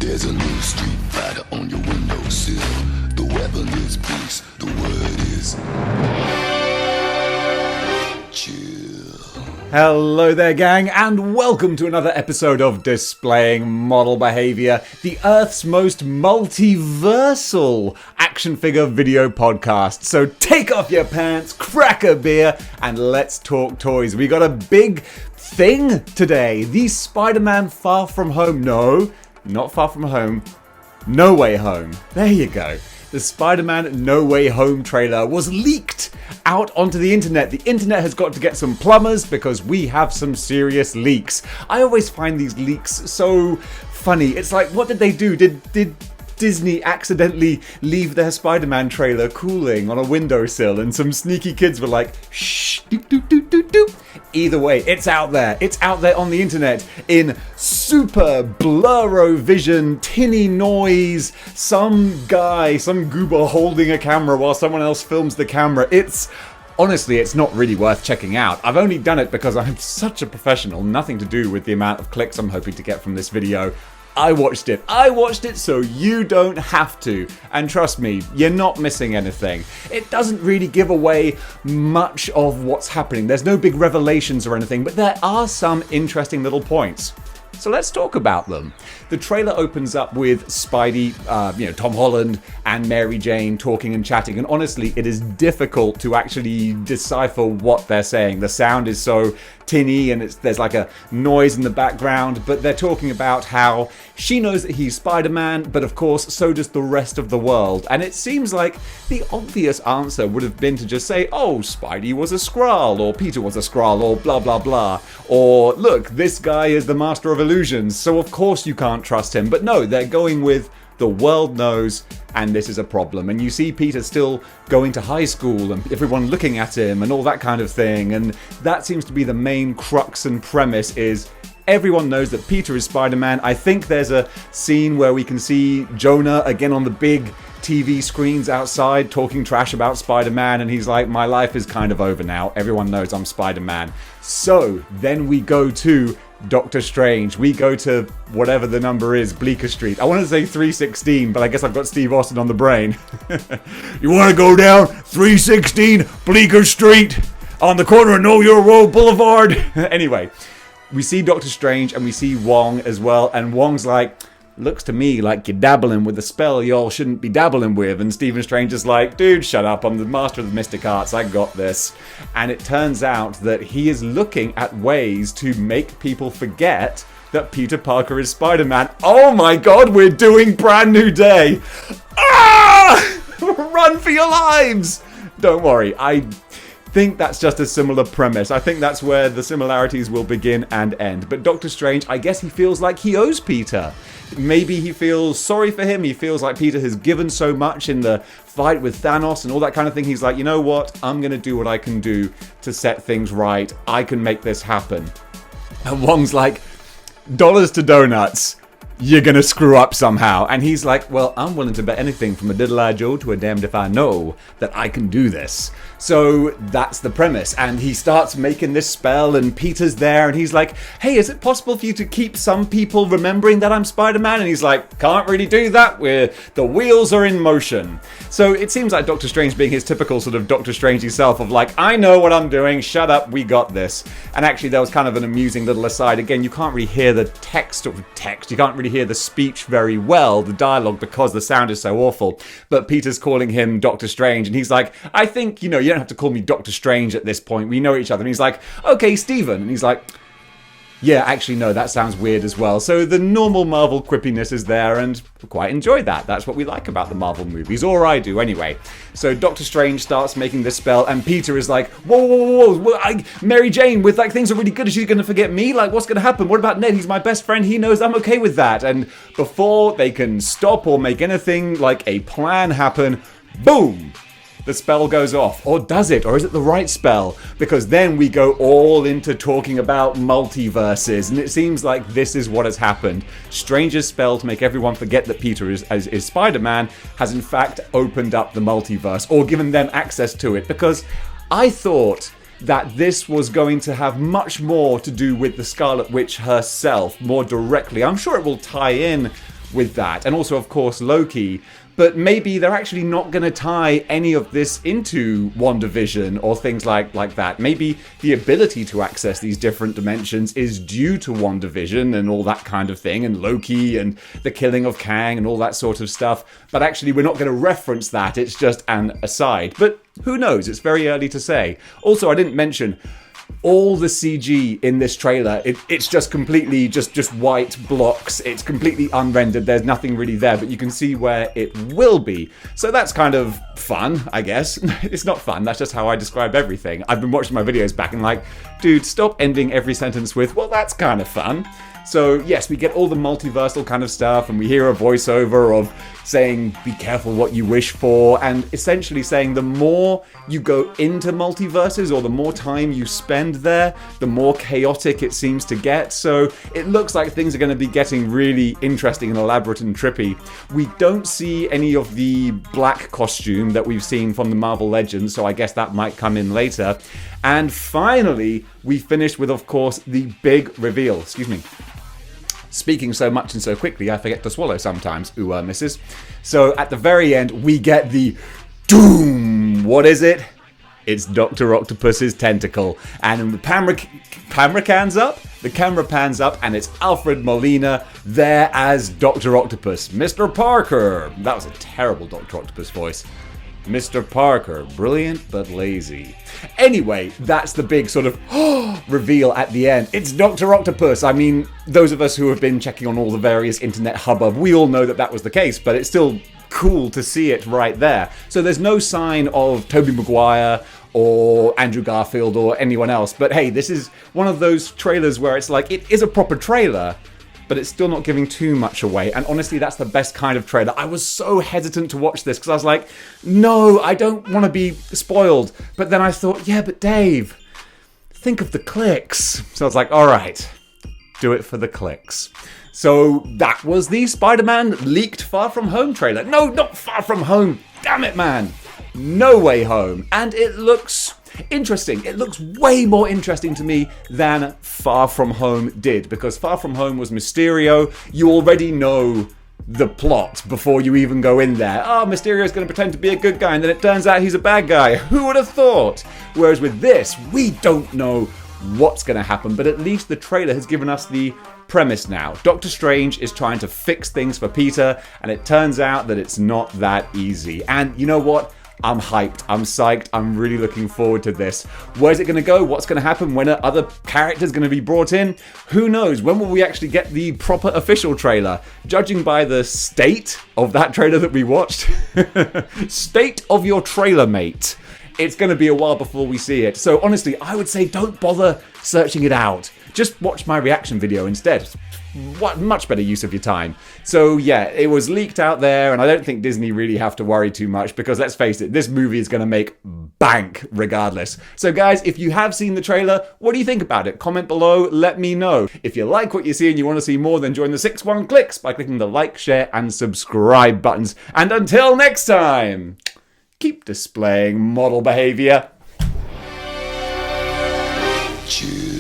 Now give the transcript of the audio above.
There's a new street fighter on your windowsill. The weapon is peace, the word is chill. Hello there, gang, and welcome to another episode of Displaying Model Behaviour, the Earth's most multiversal action figure video podcast. So take off your pants, crack a beer, and let's talk toys. We got a big thing today. The Spider-Man Far From Home, no, not Far From Home, No Way Home. There you go. The Spider-Man No Way Home trailer was leaked out onto the internet. The internet has got to get some plumbers because we have some serious leaks. I always find these leaks so funny. It's like, what did they do? Did Disney accidentally leave their Spider-Man trailer cooling on a windowsill and some sneaky kids were like, shh, doop, doop, doop, doop, doop. Either way, it's out there. It's out there on the internet in super blurro vision, tinny noise, some guy, some goober holding a camera while someone else films the camera. Honestly, it's not really worth checking out. I've only done it because I'm such a professional, nothing to do with the amount of clicks I'm hoping to get from this video. I watched it so you don't have to. And trust me, you're not missing anything. It doesn't really give away much of what's happening. There's no big revelations or anything, but there are some interesting little points. So let's talk about them. The trailer opens up with Spidey, Tom Holland and Mary Jane talking and chatting. And honestly, it is difficult to actually decipher what they're saying. The sound is so tinny and there's like a noise in the background. But they're talking about how she knows that he's Spider-Man, but of course, so does the rest of the world. And it seems like the obvious answer would have been to just say, oh, Spidey was a Skrull, or Peter was a Skrull, or blah, blah, blah. Or, look, this guy is the master of illusions, so of course you can't trust him. But no, they're going with the world knows, and this is a problem. And you see Peter still going to high school and everyone looking at him and all that kind of thing. And that seems to be the main crux and premise is everyone knows that Peter is Spider-Man. I think there's a scene where we can see Jonah again on the big TV screens outside talking trash about Spider-Man, and he's like, my life is kind of over now. Everyone knows I'm Spider-Man. So then we go to Doctor Strange. We go to whatever the number is, Bleecker Street. I want to say 316, but I guess I've got Steve Austin on the brain. You want to go down 316 Bleecker Street on the corner of Know Your Role Boulevard? Anyway, we see Doctor Strange and we see Wong as well, and Wong's like, looks to me like you're dabbling with a spell y'all shouldn't be dabbling with. And Stephen Strange is like, dude, shut up. I'm the master of the mystic arts. I got this. And it turns out that he is looking at ways to make people forget that Peter Parker is Spider-Man. Oh my God, we're doing Brand New Day. Ah! Run for your lives. Don't worry. I think that's just a similar premise. I think that's where the similarities will begin and end. But Doctor Strange, I guess he feels like he owes Peter. Maybe he feels sorry for him. He feels like Peter has given so much in the fight with Thanos and all that kind of thing. He's like, you know what? I'm going to do what I can do to set things right. I can make this happen. And Wong's like, dollars to donuts. You're going to screw up somehow. And he's like, well, I'm willing to bet anything from a diddle-eyed Joe to a damned if I know that I can do this. So that's the premise. And he starts making this spell and Peter's there and he's like, hey, is it possible for you to keep some people remembering that I'm Spider-Man? And he's like, can't really do that. The wheels are in motion. So it seems like Doctor Strange being his typical sort of Doctor Strange self of like, I know what I'm doing. Shut up. We got this. And actually there was kind of an amusing little aside. Again, you can't really hear the text. You can't really hear the speech very well, the dialogue, because the sound is so awful. But Peter's calling him Doctor Strange and he's like, I think, you don't have to call me Doctor Strange at this point. We know each other. And he's like, okay, Stephen. And he's like, yeah, actually, no, that sounds weird as well. So the normal Marvel quippiness is there, and I quite enjoy that. That's what we like about the Marvel movies, or I do anyway. So Doctor Strange starts making this spell, and Peter is like, whoa, Mary Jane, with like things are really good. Is she going to forget me? Like, what's going to happen? What about Ned? He's my best friend. He knows I'm okay with that. And before they can stop or make anything like a plan happen, boom! The spell goes off. Or does it? Or is it the right spell? Because then we go all into talking about multiverses, and it seems like this is what has happened. Strange's spell to make everyone forget that Peter is Spider-Man has in fact opened up the multiverse, or given them access to it, because I thought that this was going to have much more to do with the Scarlet Witch herself, more directly. I'm sure it will tie in with that. And also, of course, Loki. But maybe they're actually not going to tie any of this into WandaVision or things like that. Maybe the ability to access these different dimensions is due to WandaVision and all that kind of thing, and Loki and the killing of Kang and all that sort of stuff. But actually, we're not going to reference that. It's just an aside. But who knows? It's very early to say. Also, I didn't mention all the CG in this trailer. It's just completely just white blocks. It's completely unrendered. There's nothing really there, but you can see where it will be. So that's kind of fun, I guess. It's not fun. That's just how I describe everything. I've been watching my videos back and like, dude, stop ending every sentence with, well, that's kind of fun. So yes, we get all the multiversal kind of stuff, and we hear a voiceover of saying, be careful what you wish for, and essentially saying the more you go into multiverses, or the more time you spend there, the more chaotic it seems to get. So it looks like things are going to be getting really interesting and elaborate and trippy. We don't see any of the black costume that we've seen from the Marvel Legends, so I guess that might come in later. And finally, we finished with, of course, the big reveal. Excuse me. Speaking so much and so quickly, I forget to swallow sometimes. Ooh, missus. So at the very end, we get the doom. What is it? It's Dr. Octopus's tentacle. And the camera pans up, and it's Alfred Molina there as Dr. Octopus. Mr. Parker. That was a terrible Dr. Octopus voice. Mr. Parker, brilliant but lazy. Anyway, that's the big sort of reveal at the end. It's Dr. Octopus. I mean, those of us who have been checking on all the various internet hubbub, we all know that that was the case, but it's still cool to see it right there. So there's no sign of Tobey Maguire or Andrew Garfield or anyone else, but hey, this is one of those trailers where it's like, it is a proper trailer, but it's still not giving too much away. And honestly, that's the best kind of trailer. I was so hesitant to watch this because I was like, no, I don't want to be spoiled. But then I thought, yeah, but Dave, think of the clicks. So I was like, all right, do it for the clicks. So that was the Spider-Man leaked Far From Home trailer. No, not Far From Home. Damn it, man. No Way Home. And it looks interesting. It looks way more interesting to me than Far From Home did, because Far From Home was Mysterio. You already know the plot before you even go in there. Oh, Mysterio's going to pretend to be a good guy, and then it turns out he's a bad guy. Who would have thought? Whereas with this, we don't know what's going to happen, but at least the trailer has given us the premise now. Doctor Strange is trying to fix things for Peter, and it turns out that it's not that easy. And you know what? I'm hyped, I'm psyched, I'm really looking forward to this. Where's it going to go? What's going to happen? When are other characters going to be brought in? Who knows? When will we actually get the proper official trailer? Judging by the state of that trailer that we watched, state of your trailer, mate. It's going to be a while before we see it. So honestly, I would say don't bother searching it out. Just watch my reaction video instead. What much better use of your time. So yeah, it was leaked out there, and I don't think Disney really have to worry too much, because let's face it, this movie is going to make bank regardless. So guys, if you have seen the trailer, what do you think about it? Comment below, let me know. If you like what you see and you want to see more, then join the 6-1 Clicks by clicking the like, share, and subscribe buttons. And until next time, keep displaying model behavior. Cheers.